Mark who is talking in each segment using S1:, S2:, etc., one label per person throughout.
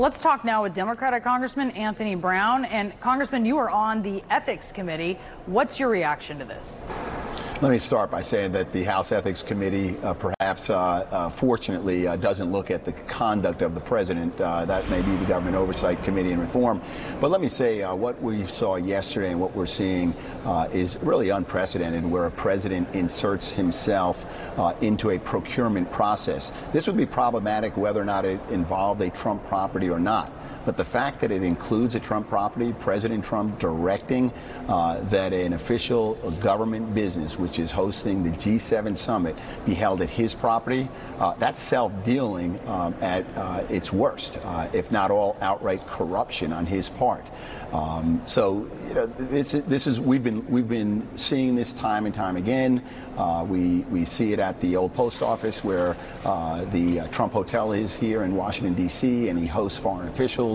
S1: Let's talk now with Democratic Congressman Anthony Brown. And Congressman, you are on the Ethics Committee. What's your reaction to this?
S2: Let me start by saying that the House Ethics Committee perhaps fortunately doesn't look at the conduct of the president. That may be the Government Oversight Committee and Reform. But let me say what we saw yesterday and what we're seeing is really unprecedented, where a president inserts himself into a procurement process. This would be problematic whether or not it involved a Trump property or not. But the fact that it includes a Trump property, President Trump directing that an official government business, which is hosting the G7 summit, be held at his property, that's self-dealing at its worst, if not all outright corruption on his part. So you know, this is we've been seeing this time and time again. We see it at the old post office where the Trump Hotel is here in Washington, D.C., and he hosts foreign officials.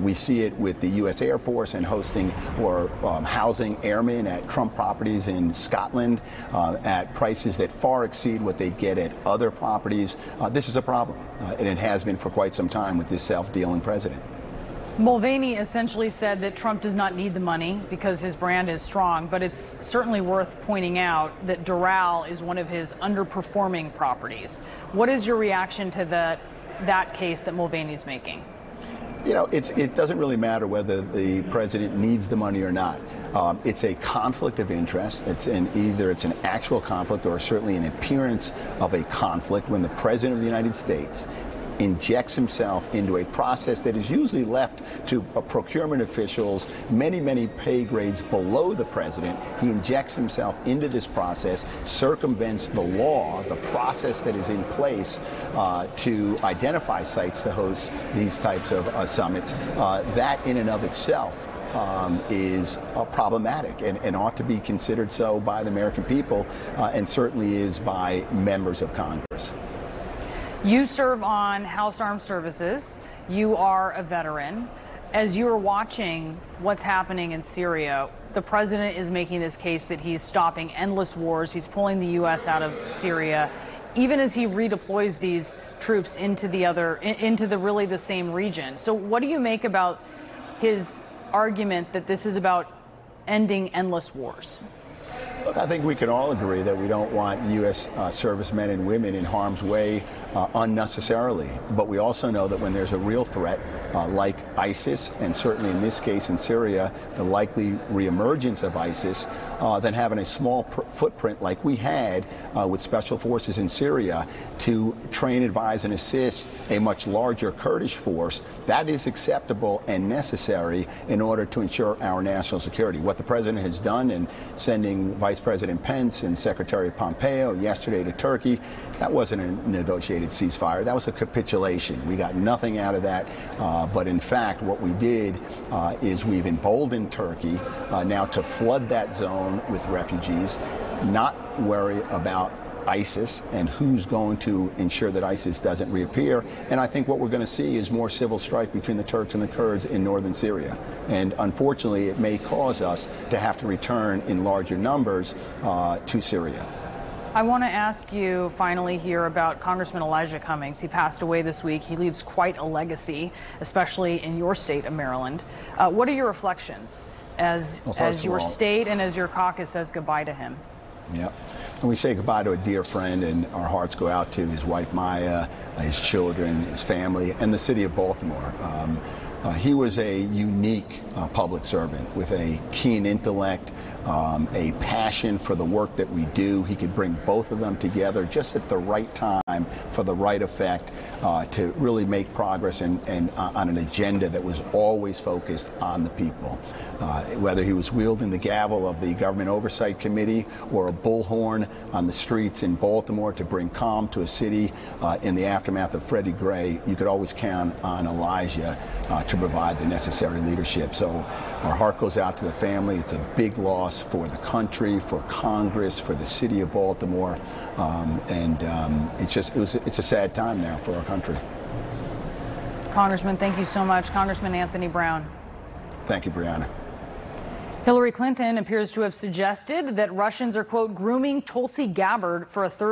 S2: We see it with the U.S. Air Force and hosting or housing airmen at Trump properties in Scotland at prices that far exceed what they get at other properties. This is a problem, and it has been for quite some time with this self-dealing president.
S1: Mulvaney essentially said that Trump does not need the money because his brand is strong, but it's certainly worth pointing out that Doral is one of his underperforming properties. What is your reaction to that case that Mulvaney's making?
S2: You know, it doesn't really matter whether the president needs the money or not. It's a conflict of interest. Either it's an actual conflict or certainly an appearance of a conflict when the president of the United States injects himself into a process that is usually left to procurement officials many pay grades below the president. He injects himself into this process, circumvents the law, the process that is in place to identify sites to host these types of summits. That in and of itself is problematic and ought to be considered so by the American people, and certainly is by members of Congress.
S1: You serve on House Armed Services. You are a veteran. As you are watching what's happening in Syria, the president is making this case that he's stopping endless wars. He's pulling the U.S. out of Syria, even as he redeploys these troops into really the same region. So what do you make about his argument that this is about ending endless wars?
S2: Look, I think we can all agree that we don't want U.S. servicemen and women in harm's way unnecessarily. But we also know that when there's a real threat like ISIS, and certainly in this case in Syria, the likely reemergence of ISIS, then having a small footprint like we had with special forces in Syria to train, advise, and assist a much larger Kurdish force, that is acceptable and necessary in order to ensure our national security. What the president has done in sending Vice President Pence and Secretary Pompeo yesterday to Turkey, that wasn't a negotiated ceasefire. That was a capitulation. We got nothing out of that. But in fact, what we did is we've emboldened Turkey now to flood that zone with refugees, not worry about ISIS and who's going to ensure that ISIS doesn't reappear. And I think what we're going to see is more civil strife between the Turks and the Kurds in northern Syria. And unfortunately, it may cause us to have to return in larger numbers to Syria.
S1: I want to ask you finally here about Congressman Elijah Cummings. He passed away this week. He leaves quite a legacy, especially in your state of Maryland. What are your reflections as your state and as your caucus says goodbye to him?
S2: Yeah. And we say goodbye to a dear friend, and our hearts go out to his wife Maya, his children, his family, and the city of Baltimore. He was a unique public servant with a keen intellect, a passion for the work that we do. He could bring both of them together just at the right time for the right effect to really make progress and on an agenda that was always focused on the people. Whether he was wielding the gavel of the Government Oversight Committee or a bullhorn on the streets in Baltimore to bring calm to a city in the aftermath of Freddie Gray, you could always count on Elijah to provide the necessary leadership. So our heart goes out to the family. It's a big loss for the country, for Congress, for the city of Baltimore, it's a sad time now for our country.
S1: Congressman, thank you so much. Congressman Anthony Brown.
S2: Thank you, Brianna.
S1: Hillary Clinton appears to have suggested that Russians are, quote, grooming Tulsi Gabbard for a third